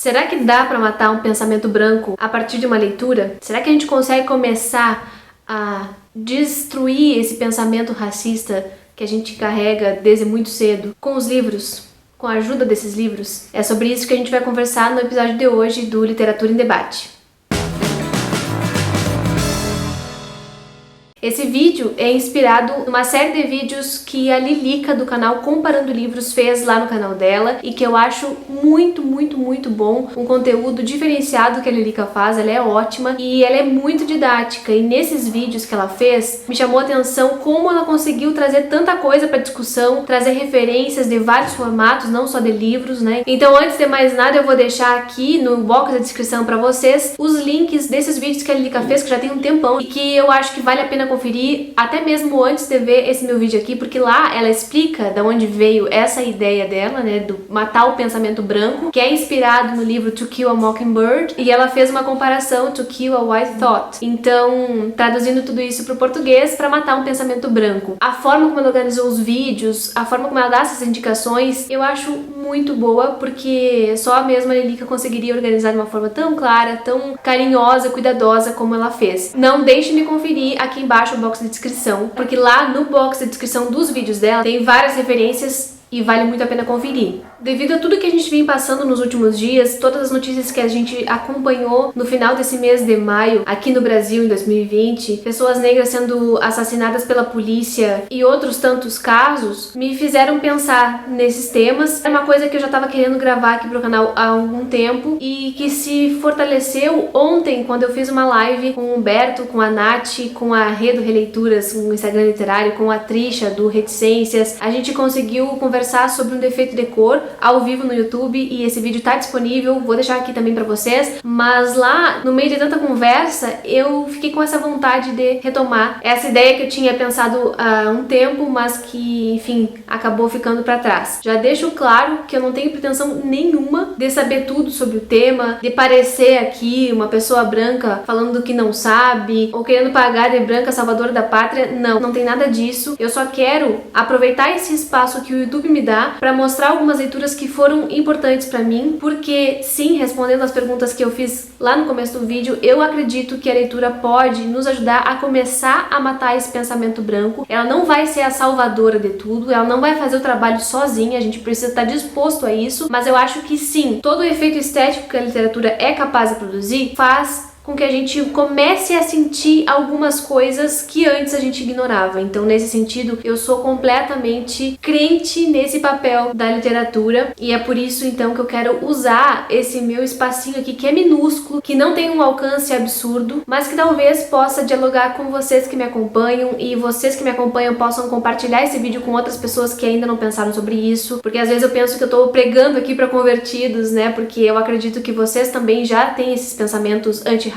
Será que dá para matar um pensamento branco a partir de uma leitura? Será que a gente consegue começar a destruir esse pensamento racista que a gente carrega desde muito cedo com os livros, com a ajuda desses livros? É sobre isso que a gente vai conversar no episódio de hoje do Literatura em Debate. Esse vídeo é inspirado numa série de vídeos que a Lilica do canal Comparando Livros fez lá no canal dela e que eu acho muito bom, um conteúdo diferenciado que a Lilica faz. Ela é ótima e ela é muito didática, e nesses vídeos que ela fez me chamou a atenção como ela conseguiu trazer tanta coisa para discussão, trazer referências de vários formatos, não só de livros, né? Então, antes de mais nada, eu vou deixar aqui no box da descrição para vocês os links desses vídeos que a Lilica fez, que já tem um tempão e que eu acho que vale a pena conferir, até mesmo antes de ver esse meu vídeo aqui, porque lá ela explica de onde veio essa ideia dela, né, do matar o pensamento branco, que é inspirado no livro To Kill a Mockingbird, e ela fez uma comparação To Kill a White Thought. Então, traduzindo tudo isso para o português, para matar um pensamento branco. A forma como ela organizou os vídeos, a forma como ela dá essas indicações, eu acho muito boa, porque só a mesma Lilica conseguiria organizar de uma forma tão clara, tão carinhosa, cuidadosa como ela fez. Não deixe de conferir aqui embaixo o box de descrição, porque lá no box de descrição dos vídeos dela tem várias referências e vale muito a pena conferir. Devido a tudo que a gente vem passando nos últimos dias, todas as notícias que a gente acompanhou no final desse mês de maio, aqui no Brasil em 2020, pessoas negras sendo assassinadas pela polícia e outros tantos casos, me fizeram pensar nesses temas. É uma coisa que eu já estava querendo gravar aqui pro canal há algum tempo e que se fortaleceu ontem, quando eu fiz uma live com o Humberto, com a Nath, com a Rê do Releituras, no Instagram literário, com a Trisha do Reticências. A gente conseguiu conversar sobre um defeito de cor ao vivo no YouTube e esse vídeo tá disponível, vou deixar aqui também pra vocês, mas lá, no meio de tanta conversa, eu fiquei com essa vontade de retomar essa ideia que eu tinha pensado há um tempo, mas que, enfim, acabou ficando pra trás. Já deixo claro que eu não tenho pretensão nenhuma de saber tudo sobre o tema, de parecer aqui uma pessoa branca falando do que não sabe, ou querendo pagar de branca salvadora da pátria. Não tem nada disso. Eu só quero aproveitar esse espaço que o YouTube me dá pra mostrar algumas leituras que foram importantes pra mim, porque sim, respondendo as perguntas que eu fiz lá no começo do vídeo, eu acredito que a leitura pode nos ajudar a começar a matar esse pensamento branco. Ela não vai ser a salvadora de tudo, ela não vai fazer o trabalho sozinha, a gente precisa estar disposto a isso, mas eu acho que sim, todo o efeito estético que a literatura é capaz de produzir faz com que a gente comece a sentir algumas coisas que antes a gente ignorava. Então, nesse sentido, eu sou completamente crente nesse papel da literatura, e é por isso, então, que eu quero usar esse meu espacinho aqui, que é minúsculo, que não tem um alcance absurdo, mas que talvez possa dialogar com vocês que me acompanham, e vocês que me acompanham possam compartilhar esse vídeo com outras pessoas que ainda não pensaram sobre isso, porque às vezes eu penso que eu tô pregando aqui para convertidos, né, porque eu acredito que vocês também já têm esses pensamentos antirracistas,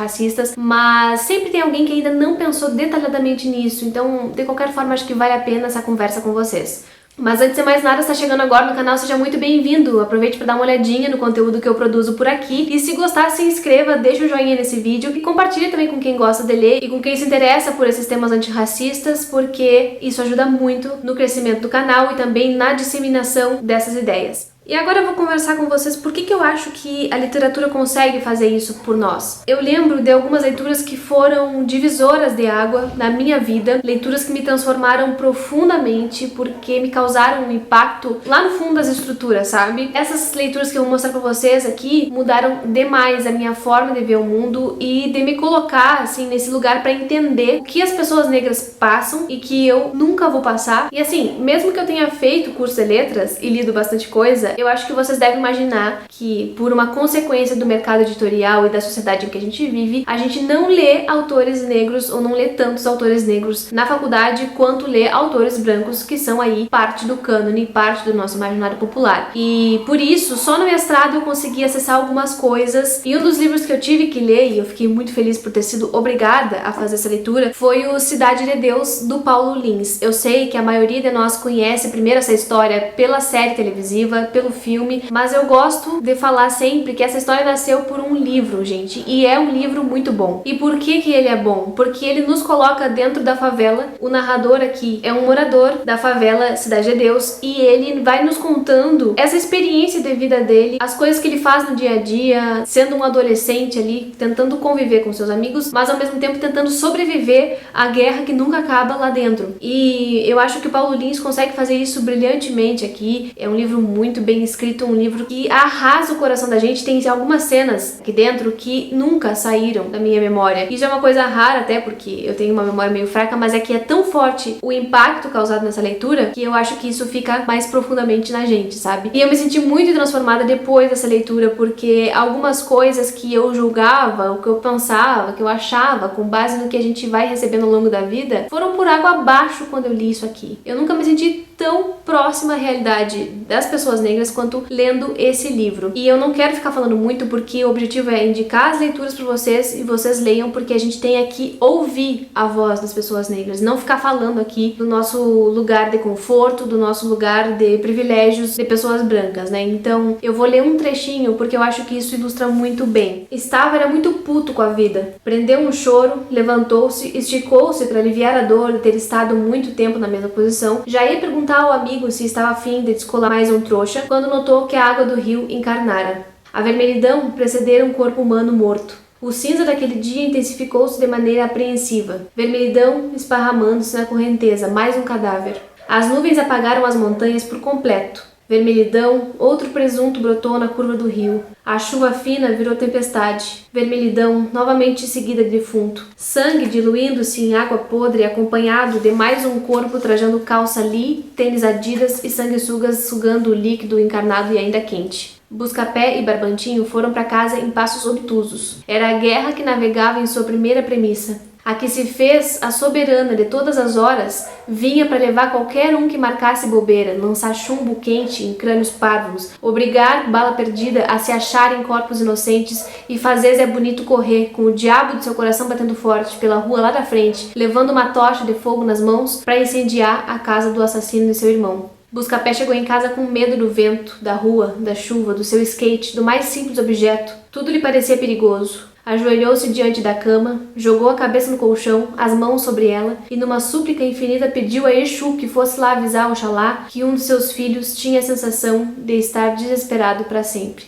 mas sempre tem alguém que ainda não pensou detalhadamente nisso. Então, de qualquer forma, acho que vale a pena essa conversa com vocês. Mas antes de mais nada, está chegando agora no canal, seja muito bem-vindo. Aproveite para dar uma olhadinha no conteúdo que eu produzo por aqui. E se gostar, se inscreva, deixa um joinha nesse vídeo e compartilhe também com quem gosta de ler e com quem se interessa por esses temas antirracistas, porque isso ajuda muito no crescimento do canal e também na disseminação dessas ideias. E agora eu vou conversar com vocês por que eu acho que a literatura consegue fazer isso por nós. Eu lembro de algumas leituras que foram divisoras de água na minha vida, leituras que me transformaram profundamente porque me causaram um impacto lá no fundo das estruturas, sabe? Essas leituras que eu vou mostrar pra vocês aqui mudaram demais a minha forma de ver o mundo e de me colocar, assim, nesse lugar pra entender o que as pessoas negras passam e que eu nunca vou passar. E assim, mesmo que eu tenha feito curso de letras e lido bastante coisa, eu acho que vocês devem imaginar que, por uma consequência do mercado editorial e da sociedade em que a gente vive, a gente não lê autores negros ou não lê tantos autores negros na faculdade quanto lê autores brancos, que são aí parte do cânone, parte do nosso imaginário popular. E por isso, só no mestrado eu consegui acessar algumas coisas, e um dos livros que eu tive que ler, e eu fiquei muito feliz por ter sido obrigada a fazer essa leitura, foi o Cidade de Deus, do Paulo Lins. Eu sei que a maioria de nós conhece primeiro essa história pela série televisiva, pelo pelo filme, mas eu gosto de falar sempre que essa história nasceu por um livro, gente, e é um livro muito bom. E por que que ele é bom? Porque ele nos coloca dentro da favela. O narrador aqui é um morador da favela Cidade de Deus e ele vai nos contando essa experiência de vida dele, as coisas que ele faz no dia a dia, sendo um adolescente ali, tentando conviver com seus amigos, mas ao mesmo tempo tentando sobreviver à guerra que nunca acaba lá dentro. E eu acho que o Paulo Lins consegue fazer isso brilhantemente aqui. É um livro muito bem escrito, um livro que arrasa o coração da gente. Tem algumas cenas aqui dentro que nunca saíram da minha memória. Isso é uma coisa rara até, porque eu tenho uma memória meio fraca, mas é que é tão forte o impacto causado nessa leitura que eu acho que isso fica mais profundamente na gente, sabe? E eu me senti muito transformada depois dessa leitura, porque algumas coisas que eu julgava, o que eu pensava, que eu achava, com base no que a gente vai recebendo ao longo da vida, foram por água abaixo quando eu li isso aqui. Eu nunca me senti tão próxima à realidade das pessoas negras quanto lendo esse livro. E eu não quero ficar falando muito porque o objetivo é indicar as leituras para vocês e vocês leiam, porque a gente tem aqui ouvir a voz das pessoas negras, não ficar falando aqui do nosso lugar de conforto, do nosso lugar de privilégios de pessoas brancas, né? Então eu vou ler um trechinho porque eu acho que isso ilustra muito bem. Era muito puto com a vida. Prendeu um choro, levantou-se, esticou-se para aliviar a dor de ter estado muito tempo na mesma posição. Já ia perguntar ao amigo se estava afim de descolar mais um trouxa, quando notou que a água do rio encarnara. A vermelhidão precedera um corpo humano morto. O cinza daquele dia intensificou-se de maneira apreensiva. Vermelhidão esparramando-se na correnteza, mais um cadáver. As nuvens apagaram as montanhas por completo. Vermelhidão, outro presunto brotou na curva do rio. A chuva fina virou tempestade. Vermelhidão, novamente seguida de defunto. Sangue diluindo-se em água podre, acompanhado de mais um corpo trajando calça Lee, tênis Adidas e sanguessugas sugando o líquido encarnado e ainda quente. Buscapé e Barbantinho foram para casa em passos obtusos. Era a guerra que navegava em sua primeira premissa. A que se fez a soberana de todas as horas, vinha para levar qualquer um que marcasse bobeira, lançar chumbo quente em crânios parvos, obrigar bala perdida a se achar em corpos inocentes e fazer Zé Bonito correr, com o diabo de seu coração batendo forte, pela rua lá da frente, levando uma tocha de fogo nas mãos para incendiar a casa do assassino de seu irmão. Buscapé chegou em casa com medo do vento, da rua, da chuva, do seu skate, do mais simples objeto. Tudo lhe parecia perigoso. Ajoelhou-se diante da cama, jogou a cabeça no colchão, as mãos sobre ela, e numa súplica infinita pediu a Exu que fosse lá avisar Oxalá que um de seus filhos tinha a sensação de estar desesperado para sempre.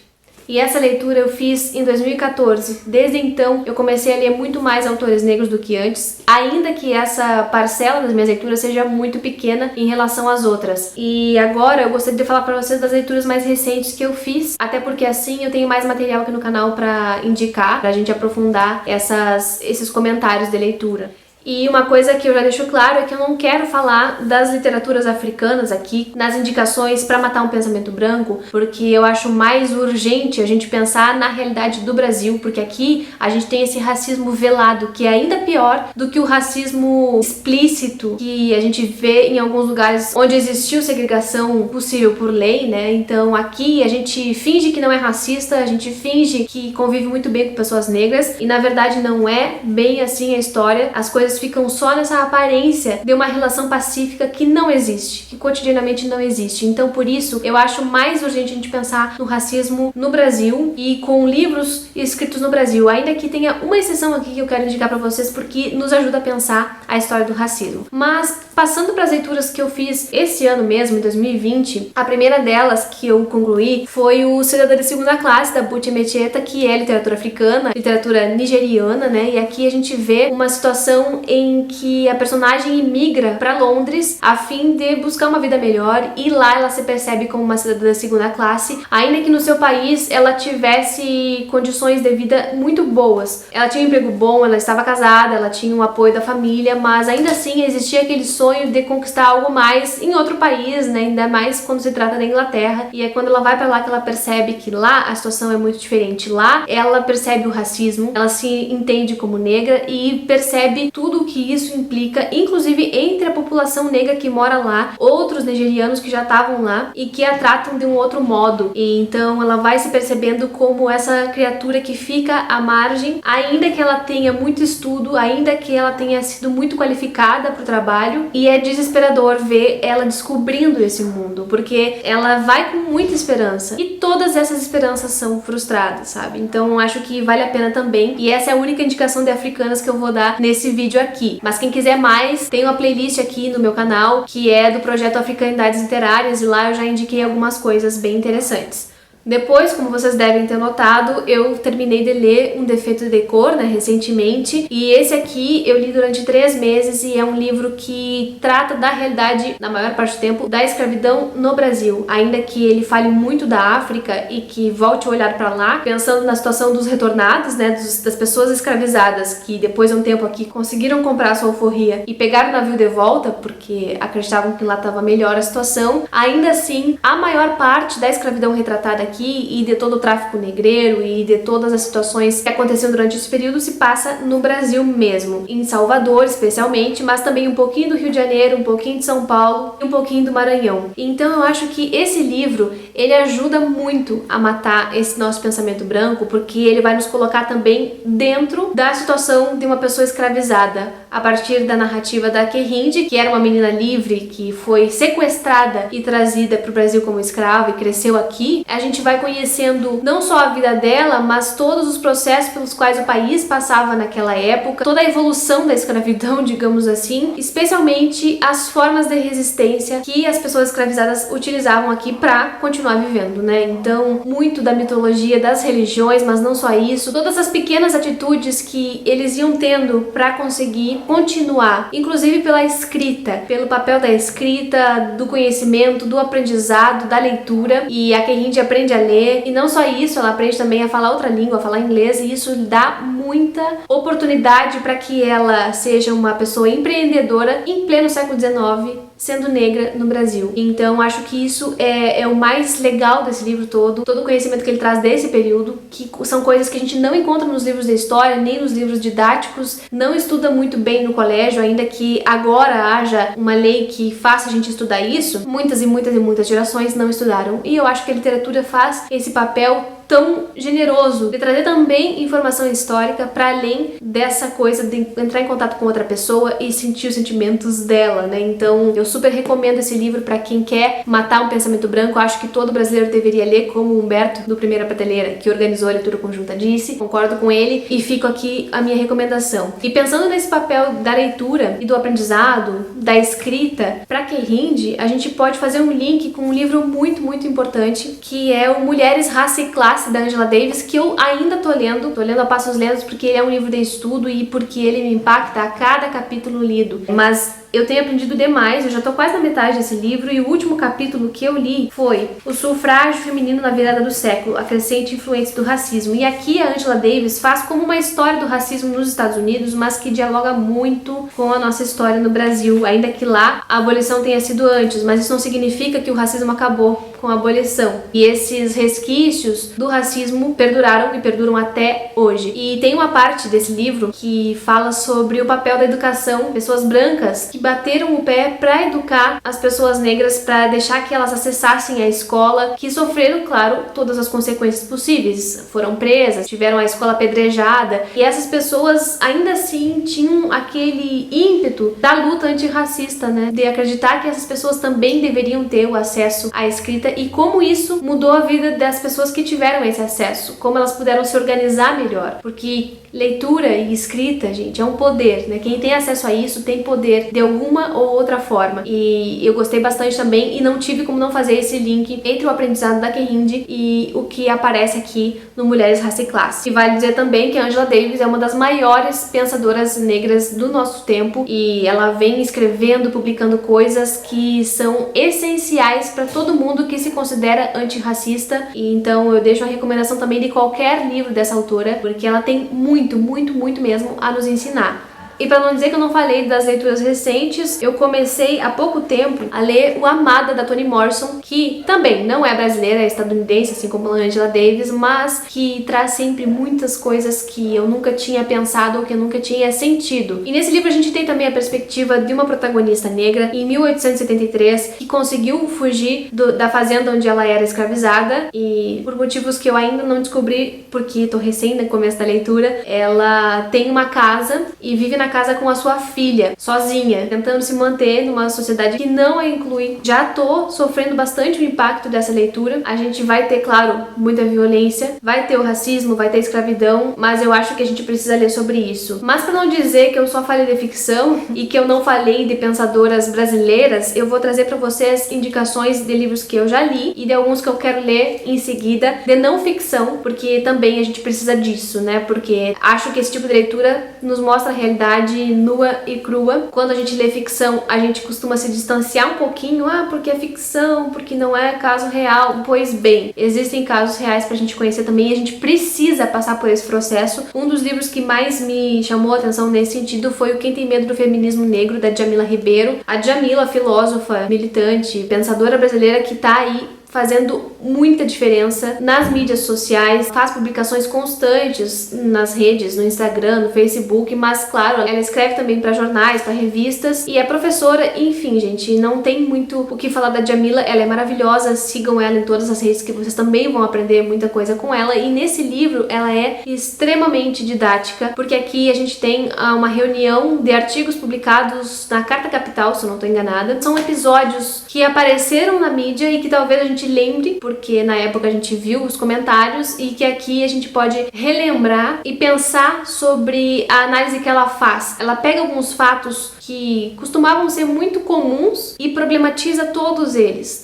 E essa leitura eu fiz em 2014. Desde então, eu comecei a ler muito mais autores negros do que antes, ainda que essa parcela das minhas leituras seja muito pequena em relação às outras. E agora eu gostaria de falar para vocês das leituras mais recentes que eu fiz, até porque assim eu tenho mais material aqui no canal para indicar, pra gente aprofundar esses comentários de leitura. E uma coisa que eu já deixo claro é que eu não quero falar das literaturas africanas aqui, nas indicações para matar um pensamento branco, porque eu acho mais urgente a gente pensar na realidade do Brasil, porque aqui a gente tem esse racismo velado, que é ainda pior do que o racismo explícito que a gente vê em alguns lugares onde existiu segregação possível por lei, né? Então aqui a gente finge que não é racista, a gente finge que convive muito bem com pessoas negras, e na verdade não é bem assim a história. As coisas ficam só nessa aparência de uma relação pacífica que não existe, que cotidianamente não existe. Então, por isso, eu acho mais urgente a gente pensar no racismo no Brasil e com livros escritos no Brasil, ainda que tenha uma exceção aqui que eu quero indicar pra vocês, porque nos ajuda a pensar a história do racismo. Mas, passando para as leituras que eu fiz esse ano mesmo, em 2020, a primeira delas que eu concluí foi o Cidadã de Segunda Classe, da Buti Emetieta, que é literatura africana, literatura nigeriana, né? E aqui a gente vê uma situação em que a personagem imigra para Londres a fim de buscar uma vida melhor, e lá ela se percebe como uma cidadã da segunda classe, ainda que no seu país ela tivesse condições de vida muito boas. Ela tinha um emprego bom, ela estava casada, ela tinha o apoio da família, mas ainda assim existia aquele sonho de conquistar algo mais em outro país, né? Ainda mais quando se trata da Inglaterra, e é quando ela vai para lá que ela percebe que lá a situação é muito diferente. Lá ela percebe o racismo, ela se entende como negra e percebe tudo tudo o que isso implica, inclusive entre a população negra que mora lá, outros nigerianos que já estavam lá e que a tratam de um outro modo. E então ela vai se percebendo como essa criatura que fica à margem, ainda que ela tenha muito estudo, ainda que ela tenha sido muito qualificada para o trabalho, e é desesperador ver ela descobrindo esse mundo, porque ela vai com muita esperança e todas essas esperanças são frustradas, sabe? Então acho que vale a pena também, e essa é a única indicação de Africanas que eu vou dar nesse vídeo aqui. Mas quem quiser mais, tem uma playlist aqui no meu canal que é do projeto Africanidades Literárias, e lá eu já indiquei algumas coisas bem interessantes. Depois, como vocês devem ter notado, eu terminei de ler Um Defeito de Cor, recentemente, e esse aqui eu li durante 3 meses e é um livro que trata da realidade, na maior parte do tempo, da escravidão no Brasil, ainda que ele fale muito da África e que volte a olhar para lá, pensando na situação dos retornados, das pessoas escravizadas que depois de um tempo aqui conseguiram comprar sua alforria e pegar o navio de volta porque acreditavam que lá estava melhor a situação. Ainda assim, a maior parte da escravidão retratada aqui e de todo o tráfico negreiro e de todas as situações que aconteceram durante esse período se passa no Brasil mesmo, em Salvador especialmente, mas também um pouquinho do Rio de Janeiro, um pouquinho de São Paulo e um pouquinho do Maranhão. Então eu acho que esse livro, ele ajuda muito a matar esse nosso pensamento branco, porque ele vai nos colocar também dentro da situação de uma pessoa escravizada, a partir da narrativa da Querinde, que era uma menina livre que foi sequestrada e trazida para o Brasil como escrava e cresceu aqui. A gente vai conhecendo não só a vida dela, mas todos os processos pelos quais o país passava naquela época, toda a evolução da escravidão, digamos assim, especialmente as formas de resistência que as pessoas escravizadas utilizavam aqui para continuar vivendo, Então, muito da mitologia das religiões, mas não só isso, todas as pequenas atitudes que eles iam tendo para conseguir continuar, inclusive pela escrita, pelo papel da escrita, do conhecimento, do aprendizado, da leitura, e a Querinde aprende a ler, e não só isso, ela aprende também a falar outra língua, a falar inglês, e isso dá muita oportunidade para que ela seja uma pessoa empreendedora em pleno século XIX, sendo negra no Brasil. Então acho que isso é o mais legal desse livro todo o conhecimento que ele traz desse período, que são coisas que a gente não encontra nos livros de história, nem nos livros didáticos, não estuda muito bem no colégio, ainda que agora haja uma lei que faça a gente estudar isso, muitas e muitas e muitas gerações não estudaram, e eu acho que a literatura faz esse papel tão generoso de trazer também informação histórica para além dessa coisa de entrar em contato com outra pessoa e sentir os sentimentos dela, Então eu super recomendo esse livro para quem quer matar um pensamento branco. Eu acho que todo brasileiro deveria ler, como o Humberto do Primeira Prateleira, que organizou a leitura conjunta, disse. Concordo com ele e fico aqui a minha recomendação. E pensando nesse papel da leitura e do aprendizado, da escrita, para quem rinde, a gente pode fazer um link com um livro muito, muito importante, que é o Mulheres, Raça e Classe, da Angela Davis, que eu ainda tô lendo a passos lentos, porque ele é um livro de estudo e porque ele me impacta a cada capítulo lido. Mas eu tenho aprendido demais, eu já tô quase na metade desse livro, e o último capítulo que eu li foi O Sufrágio Feminino na Virada do Século, a crescente influência do racismo. E aqui a Angela Davis faz como uma história do racismo nos Estados Unidos, mas que dialoga muito com a nossa história no Brasil, ainda que lá a abolição tenha sido antes, mas isso não significa que o racismo acabou com a abolição. E esses resquícios do racismo perduraram e perduram até hoje. E tem uma parte desse livro que fala sobre o papel da educação, pessoas brancas que bateram o pé para educar as pessoas negras, para deixar que elas acessassem a escola, que sofreram, claro, todas as consequências possíveis. Foram presas, tiveram a escola apedrejada, e essas pessoas ainda assim tinham aquele ímpeto da luta antirracista, de acreditar que essas pessoas também deveriam ter o acesso à escrita, e como isso mudou a vida das pessoas que tiveram esse acesso, como elas puderam se organizar melhor, porque leitura e escrita, gente, é um poder, Quem tem acesso a isso tem poder de alguma ou outra forma. E eu gostei bastante também, e não tive como não fazer esse link entre o aprendizado da Querinde e o que aparece aqui no Mulheres, Raça e Classe. E vale dizer também que a Angela Davis é uma das maiores pensadoras negras do nosso tempo, e ela vem escrevendo, publicando coisas que são essenciais para todo mundo que se considera antirracista. E então eu deixo a recomendação também de qualquer livro dessa autora, porque ela tem muito, muito, muito mesmo a nos ensinar. E pra não dizer que eu não falei das leituras recentes, eu comecei há pouco tempo a ler O Amada, da Toni Morrison, que também não é brasileira, é estadunidense, assim como a Angela Davis, mas que traz sempre muitas coisas que eu nunca tinha pensado ou que eu nunca tinha sentido. E nesse livro a gente tem também a perspectiva de uma protagonista negra em 1873 que conseguiu fugir da fazenda onde ela era escravizada, e por motivos que eu ainda não descobri, porque tô recém no começo da leitura, ela tem uma casa e vive na casa com a sua filha, sozinha, tentando se manter numa sociedade que não a inclui. Já tô sofrendo bastante o impacto dessa leitura. A gente vai ter, claro, muita violência, vai ter o racismo, vai ter a escravidão, mas eu acho que a gente precisa ler sobre isso. Mas pra não dizer que eu só falei de ficção e que eu não falei de pensadoras brasileiras, eu vou trazer pra vocês indicações de livros que eu já li e de alguns que eu quero ler em seguida, de não ficção, porque também a gente precisa disso, né? Porque acho que esse tipo de leitura nos mostra a realidade nua e crua. Quando a gente lê ficção, a gente costuma se distanciar um pouquinho, porque é ficção, porque não é caso real. Pois bem, existem casos reais pra gente conhecer também e a gente precisa passar por esse processo. Um dos livros que mais me chamou a atenção nesse sentido foi o Quem Tem Medo do Feminismo Negro, da Djamila Ribeiro. A Djamila, filósofa, militante, pensadora brasileira que tá aí fazendo muita diferença nas mídias sociais, faz publicações constantes nas redes, no Instagram, no Facebook, mas claro, ela escreve também para jornais, para revistas e é professora. Enfim, gente, não tem muito o que falar da Djamila, ela é maravilhosa, sigam ela em todas as redes que vocês também vão aprender muita coisa com ela. E nesse livro ela é extremamente didática, porque aqui a gente tem uma reunião de artigos publicados na Carta Capital, se eu não estou enganada. São episódios que apareceram na mídia e que talvez a gente lembre, porque na época a gente viu os comentários, e que aqui a gente pode relembrar e pensar sobre a análise que ela faz. Ela pega alguns fatos que costumavam ser muito comuns e problematiza todos eles,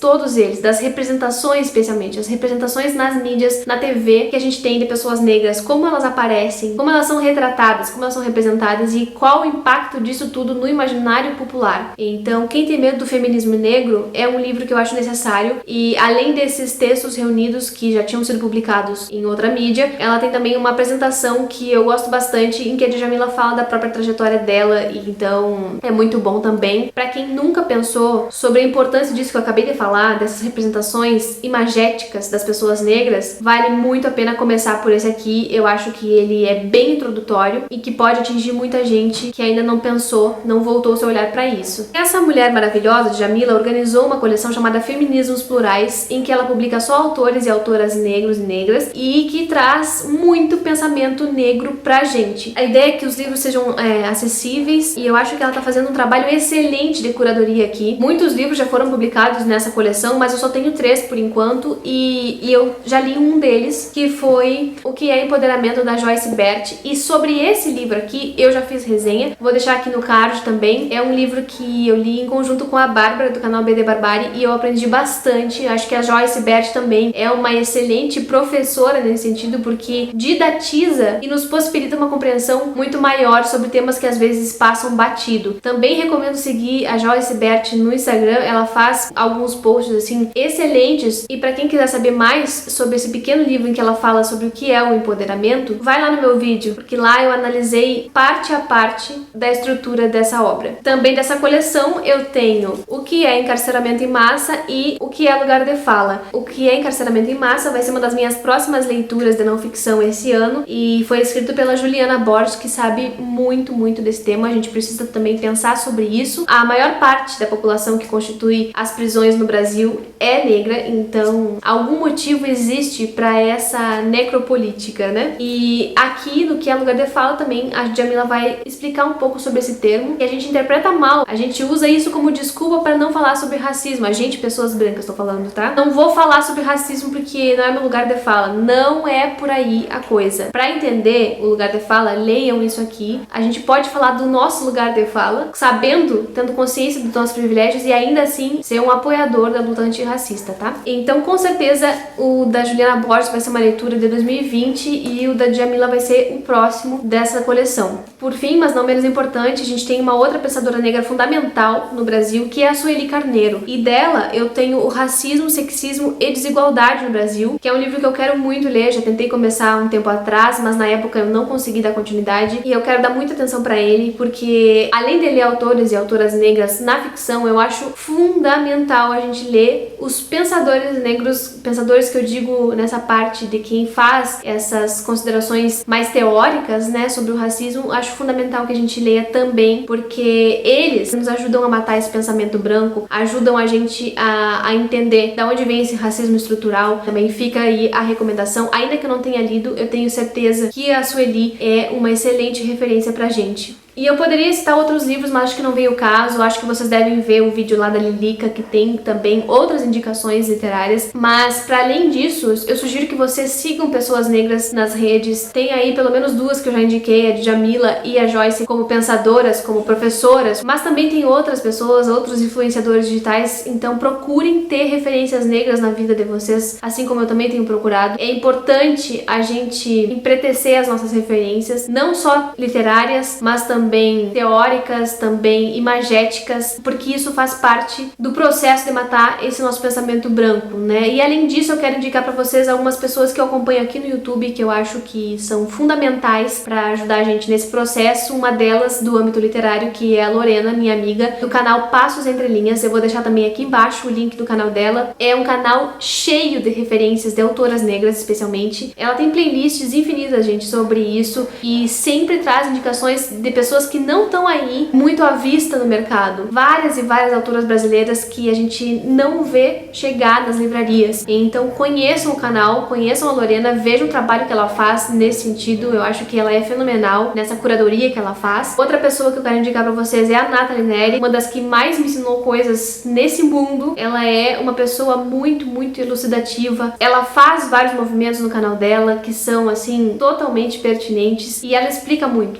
das representações, especialmente as representações nas mídias, na TV, que a gente tem de pessoas negras, como elas aparecem, como elas são retratadas, como elas são representadas e qual o impacto disso tudo no imaginário popular. Então, Quem Tem Medo do Feminismo Negro é um livro que eu acho necessário, e além desses textos reunidos que já tinham sido publicados em outra mídia, ela tem também uma apresentação que eu gosto bastante, em que a Djamila fala da própria trajetória dela, e então é muito bom também. Pra quem nunca pensou sobre a importância disso que eu acabei de falar, dessas representações imagéticas das pessoas negras, vale muito a pena começar por esse aqui. Eu acho que ele é bem introdutório e que pode atingir muita gente que ainda não pensou, não voltou seu olhar pra isso. Essa mulher maravilhosa, Djamila, organizou uma coleção chamada Feminismos Plurais, em que ela publica só autores e autoras negros e negras, e que traz muito pensamento negro pra gente. A ideia é que os livros sejam acessíveis, e eu acho que ela tá fazendo um trabalho excelente de curadoria aqui. Muitos livros já foram publicados nessa coleção, mas eu só tenho 3 por enquanto, e eu já li um deles, que foi O que é Empoderamento, da Joyce Bert. E sobre esse livro aqui, eu já fiz resenha, vou deixar aqui no card também. É um livro que eu li em conjunto com a Bárbara, do canal BD Barbari, e eu aprendi bastante. Acho que a Joyce Bert também é uma excelente professora nesse sentido, porque didatiza e nos possibilita uma compreensão muito maior sobre temas que às vezes passam batido. Também recomendo seguir a Joyce Bert no Instagram, ela faz alguns posts assim excelentes, e para quem quiser saber mais sobre esse pequeno livro em que ela fala sobre o que é o empoderamento, vai lá no meu vídeo, porque lá eu analisei parte a parte da estrutura dessa obra. Também dessa coleção eu tenho O que é Encarceramento em Massa e O que é Lugar de Fala. O que é Encarceramento em Massa vai ser uma das minhas próximas leituras de não ficção esse ano, e foi escrito pela Juliana Borges, que sabe muito desse tema. A gente precisa também pensar sobre isso. A maior parte da população que constitui as prisões no Brasil é negra, então algum motivo existe para essa necropolítica, né? E aqui no Que é Lugar de Fala também a Djamila vai explicar um pouco sobre esse termo, que a gente interpreta mal. A gente usa isso como desculpa para não falar sobre racismo. A gente, pessoas brancas, tô falando, tá? Não vou falar sobre racismo porque não é meu lugar de fala. Não é por aí a coisa. Para entender o lugar de fala, leiam isso aqui. A gente pode falar do nosso lugar de fala fala, sabendo, tendo consciência dos nossos privilégios e ainda assim ser um apoiador da luta antirracista, tá? Então, com certeza, o da Juliana Borges vai ser uma leitura de 2020 e o da Djamila vai ser o próximo dessa coleção. Por fim, mas não menos importante, a gente tem uma outra pensadora negra fundamental no Brasil, que é a Sueli Carneiro. E dela eu tenho O Racismo, Sexismo e Desigualdade no Brasil, que é um livro que eu quero muito ler, já tentei começar há um tempo atrás, mas na época eu não consegui dar continuidade, e eu quero dar muita atenção pra ele, porque além de ler autores e autoras negras na ficção, eu acho fundamental a gente ler os pensadores negros, pensadores que eu digo nessa parte de quem faz essas considerações mais teóricas, né, sobre o racismo. Acho fundamental que a gente leia também, porque eles nos ajudam a matar esse pensamento branco, ajudam a gente a entender de onde vem esse racismo estrutural. Também fica aí a recomendação, ainda que eu não tenha lido, eu tenho certeza que a Sueli é uma excelente referência pra gente. E eu poderia citar outros livros, mas acho que não veio o caso. Acho que vocês devem ver o vídeo lá da Lilica, que tem também outras indicações literárias. Mas, para além disso, eu sugiro que vocês sigam pessoas negras nas redes. Tem aí pelo menos duas que eu já indiquei, a Djamila e a Joyce, como pensadoras, como professoras. Mas também tem outras pessoas, outros influenciadores digitais. Então procurem ter referências negras na vida de vocês, assim como eu também tenho procurado. É importante a gente empretecer as nossas referências, não só literárias, mas também teóricas, também imagéticas, porque isso faz parte do processo de matar esse nosso pensamento branco, né? E além disso, eu quero indicar para vocês algumas pessoas que eu acompanho aqui no YouTube, que eu acho que são fundamentais para ajudar a gente nesse processo. Uma delas, do âmbito literário, que é a Lorena, minha amiga, do canal Passos Entre Linhas. Eu vou deixar também aqui embaixo o link do canal dela. É um canal cheio de referências de autoras negras, especialmente. Ela tem playlists infinitas, gente, sobre isso, e sempre traz indicações de pessoas que não estão aí muito à vista no mercado. Várias e várias autoras brasileiras que a gente não vê chegar nas livrarias. Então conheçam o canal, conheçam a Lorena, vejam o trabalho que ela faz nesse sentido. Eu acho que ela é fenomenal nessa curadoria que ela faz. Outra pessoa que eu quero indicar pra vocês é a Nathalie Neri, uma das que mais me ensinou coisas nesse mundo. Ela é uma pessoa muito, muito elucidativa. Ela faz vários movimentos no canal dela que são, assim, totalmente pertinentes, e ela explica muito,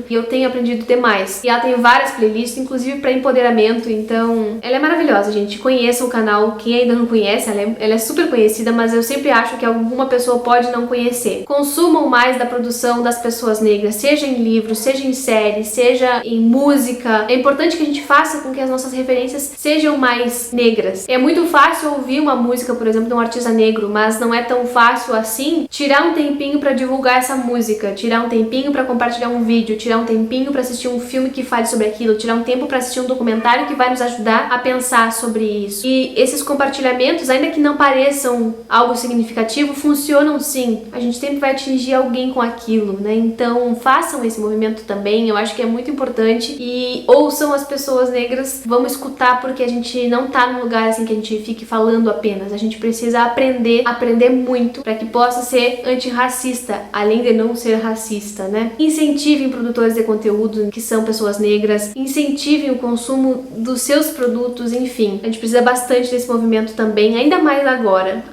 e eu tenho aprendido demais. E ela tem várias playlists, inclusive para empoderamento, então ela é maravilhosa, gente. Conheçam o canal, quem ainda não conhece, ela é super conhecida, mas eu sempre acho que alguma pessoa pode não conhecer. Consumam mais da produção das pessoas negras, seja em livros, seja em séries, seja em música. É importante que a gente faça com que as nossas referências sejam mais negras. É muito fácil ouvir uma música, por exemplo, de um artista negro, mas não é tão fácil assim tirar um tempinho para divulgar essa música, tirar um tempinho para compartilhar um vídeo, tirar um tempinho para assistir um filme que fale sobre aquilo, tirar um tempo para assistir um documentário que vai nos ajudar a pensar sobre isso. E esses compartilhamentos, ainda que não pareçam algo significativo, funcionam sim. A gente sempre vai atingir alguém com aquilo, né? Então façam esse movimento também, eu acho que é muito importante. E ouçam as pessoas negras, vamos escutar, porque a gente não tá num lugar assim que a gente fique falando apenas. A gente precisa aprender muito para que possa ser antirracista, além de não ser racista, né? Incentivem produtores de conteúdo que são pessoas negras, incentivem o consumo dos seus produtos, enfim. A gente precisa bastante desse movimento também, ainda mais agora,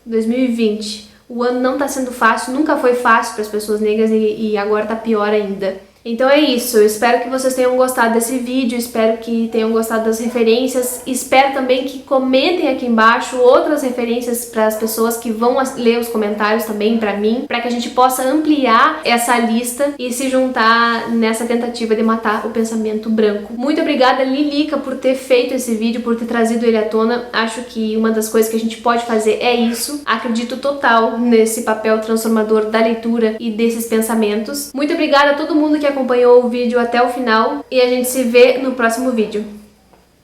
2020. O ano não tá sendo fácil, nunca foi fácil para as pessoas negras e agora tá pior ainda. Então é isso, eu espero que vocês tenham gostado desse vídeo, espero que tenham gostado das referências, espero também que comentem aqui embaixo outras referências para as pessoas que vão ler os comentários também para mim, para que a gente possa ampliar essa lista e se juntar nessa tentativa de matar o pensamento branco. Muito obrigada, Lilica, por ter feito esse vídeo, por ter trazido ele à tona. Acho que uma das coisas que a gente pode fazer é isso. Acredito total nesse papel transformador da leitura e desses pensamentos. Muito obrigada a todo mundo que acompanhou o vídeo até o final e a gente se vê no próximo vídeo.